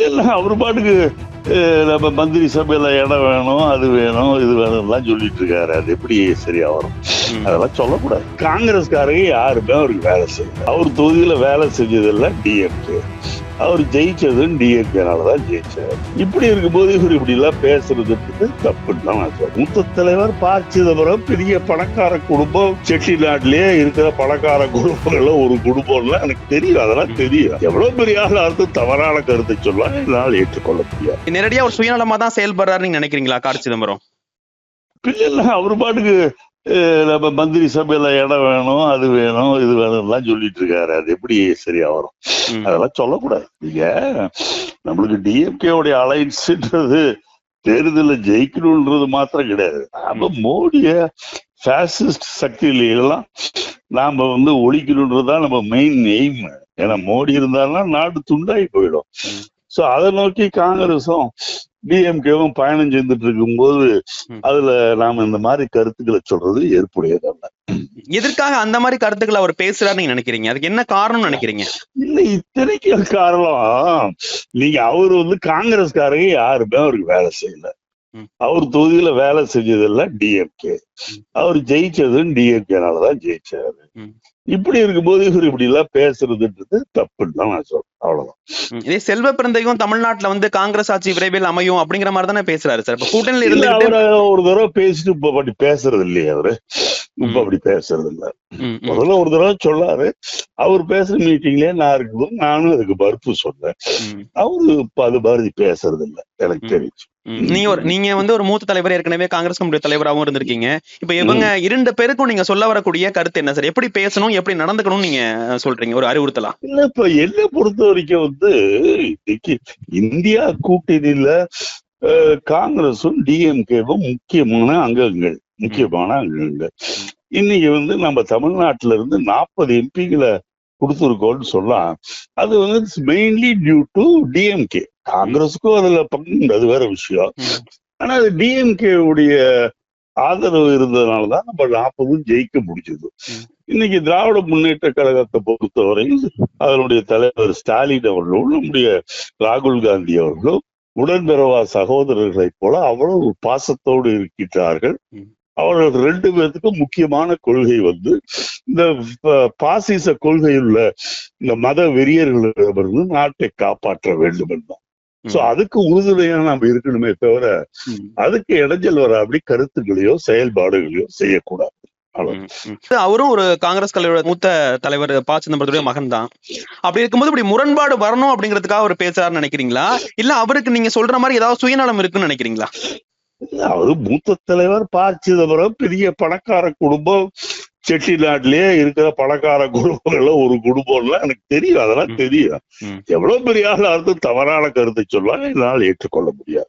இல்ல அவரு பாட்டுக்கு நம்ம மந்திரி சபையில இடம் வேணும், அது வேணும், இது வேணும்லாம் சொல்லிட்டு இருக்காரு. அது எப்படி சரியா வரும்? அதெல்லாம் சொல்லக்கூடாது. காங்கிரஸ்காரங்க யாருமே அவருக்கு வேலை செய்யல. அவர் தொகுதியில வேலை செஞ்சதெல்லாம் டிஎம்கே. அவர் ஜெயிச்சதும் டிஎம்கேனாலதான் ஜெயிச்சார். இப்படி இருக்கும்போது இவர் இப்படி எல்லாம் பேசுறதுக்கு தப்புன்னு தான் நான் சொல்றேன். மூத்த தலைவர் ப. சிதம்பரம் பெரிய பணக்கார குடும்பம், செட்டிநாட்டிலேயே இருக்கிற பணக்கார குடும்பங்கள்ல ஒரு குடும்பம்ல எனக்கு தெரியும். அதெல்லாம் தெரியும். எவ்வளவு பெரிய ஆள் அர்த்தம் தவறான கருத்தை சொல்ல என்னால் ஏற்றுக்கொள்ள முடியாது. நேரடியா ஒரு சுயநலமா தான் செயல்படுறாரு நீங்க நினைக்கிறீங்களா கார்த்தி சிதம்பரம்? இல்ல அவரு பாட்டுக்கு நம்ம மந்திரி சபையில இடம் வேணும், அது வேணும், இது வேணும்லாம் சொல்லிட்டு இருக்காரு. அது எப்படி சரியா வரும்? அதெல்லாம் சொல்லக்கூடாது. நீங்க நம்மளுக்கு டிஎம்கேவுடைய அலைன்ஸ்ன்றது தேர்தலில் ஜெயிக்கணும்ன்றது மாத்திரம் கிடையாது. நாம மோடிய பாசிஸ்ட் சக்தியிலாம் நாம ஒழிக்கணும்ன்றதுதான் நம்ம மெயின் எய்ம். ஏன்னா மோடி இருந்தாலும் நாடு துண்டாகி போயிடும். சோ அதை நோக்கி காங்கிரஸும் டிஎம்கேவும் பயணம் செஞ்சுட்டு இருக்கும்போது அதுல நாம இந்த மாதிரி கருத்துக்களை சொல்றது ஏற்புடையதல்ல. எதற்காக அந்த மாதிரி கருத்துக்களை அவர் பேசுறாரு நீங்க நினைக்கிறீங்க? அதுக்கு என்ன காரணம் நினைக்கிறீங்க? இல்ல இத்தனைக்கு காரணம், நீங்க அவரு காங்கிரஸ்காரங்க யாருமே அவருக்கு வேலை செய்யல. அவர் தொகுதியில வேலை செஞ்சதெல்லாம் டிஎம்கே. அவர் ஜெயிச்சதும் டிஎம்கேனாலதான் ஜெயிச்சாரு. இப்படி இருக்கும்போது இவர் இப்படி எல்லாம் பேசுறதுன்றது தப்புன்னு தான் நான் சொல்றேன். அவ்வளவுதான். இதே செல்வ பிறந்தையும் தமிழ்நாட்டுல காங்கிரஸ் ஆட்சி விரைவில் அமையும் அப்படிங்கிற மாதிரி தானே பேசுறாரு சார். இப்ப கூட்டணியில இருந்து ஒரு தடவை பேசிட்டு இப்ப அப்படி பேசுறது இல்லையே அவரு. இப்ப அப்படி பேசுறது இல்ல. முதல்ல ஒரு தடவை சொல்லாரு. அவர் பேசுற மீட்டிங்லயே நான் இருக்கும்போது நானும் அதுக்கு மறுப்பு சொன்னேன். அவரு இப்ப அது மாதிரி பேசுறது இல்ல எனக்கு தெரிஞ்சு. நீங்க ஒரு மூத்த தலைவர், ஏற்கனவே காங்கிரஸ் கமிட்டி தலைவராகவும் இருந்திருக்கீங்க. இப்ப இவங்க 2 பேருக்கும் நீங்க சொல்ல வரக்கூடிய கருத்து என்ன சார்? எப்படி பேசணும், எப்படி நடந்துக்கணும் நீங்க சொல்றீங்க ஒரு அறிவுறுத்தலாம்? இல்ல இப்ப என்ன பொறுத்த வரைக்கும் இந்தியா கூட்டணியில காங்கிரஸும் டிஎம்கேவும் முக்கியமான அங்கங்கள். இன்னைக்கு நம்ம தமிழ்நாட்டுல இருந்து 40 எம்பிகளை கொடுத்துருக்கோம்னு சொல்லலாம். அது மெயின்லி டியூ டு டிஎம்கே. காங்கிரஸுக்கும் அதுல பங்கு, அது வேற விஷயம். ஆனா அது டிஎம்கே உடைய ஆதரவு இருந்ததுனாலதான் நம்ம 40 ஜெயிக்க முடிஞ்சது. இன்னைக்கு திராவிட முன்னேற்ற கழகத்தை பொறுத்தவரையில் அதனுடைய தலைவர் ஸ்டாலின் அவர்களும் நம்முடைய ராகுல் காந்தி அவர்களும் உடன்பிறவா சகோதரர்களை போல அவ்வளவு பாசத்தோடு இருக்கின்றார்கள். அவர்கள் 2 பேர்த்துக்கும் முக்கியமான கொள்கை இந்த பாசிச கொள்கையுள்ள இந்த மத வெறியர்களிடமிருந்து நாட்டை காப்பாற்ற வேண்டும் என்றும். சோ அதுக்கு உறுதுணையா நாம இருக்கணுமே தவிர அதுக்கு இடைஞ்சல் வர அப்படி கருத்துக்களையோ செயல்பாடுகளையோ செய்யக்கூடாது. அவரும் ஒரு காங்கிரஸ் மூத்த தலைவர் ப. சிதம்பரத்துடைய மகன் தான். அப்படி இருக்கும்போது இப்படி முரண்பாடு வரணும் அப்படிங்கிறதுக்காக அவர் பேசுறாருன்னு நினைக்கிறீங்களா? இல்ல அவருக்கு நீங்க சொல்ற மாதிரி ஏதாவது சுயநலம் இருக்குன்னு நினைக்கிறீங்களா? அவரு மூத்த தலைவர் ப. சிதம்பரம் பெரிய பணக்கார குடும்பம், செட்டிநாட்டிலேயே இருக்கிற பணக்கார குடும்பங்கள்ல ஒரு குடும்பம்ல எனக்கு தெரியும். அதெல்லாம் தெரியும். எவ்வளவு பெரிய ஆள் அர்த்தம் தவறான கருத்தை சொல்ல என்னால் ஏற்றுக்கொள்ள முடியாது.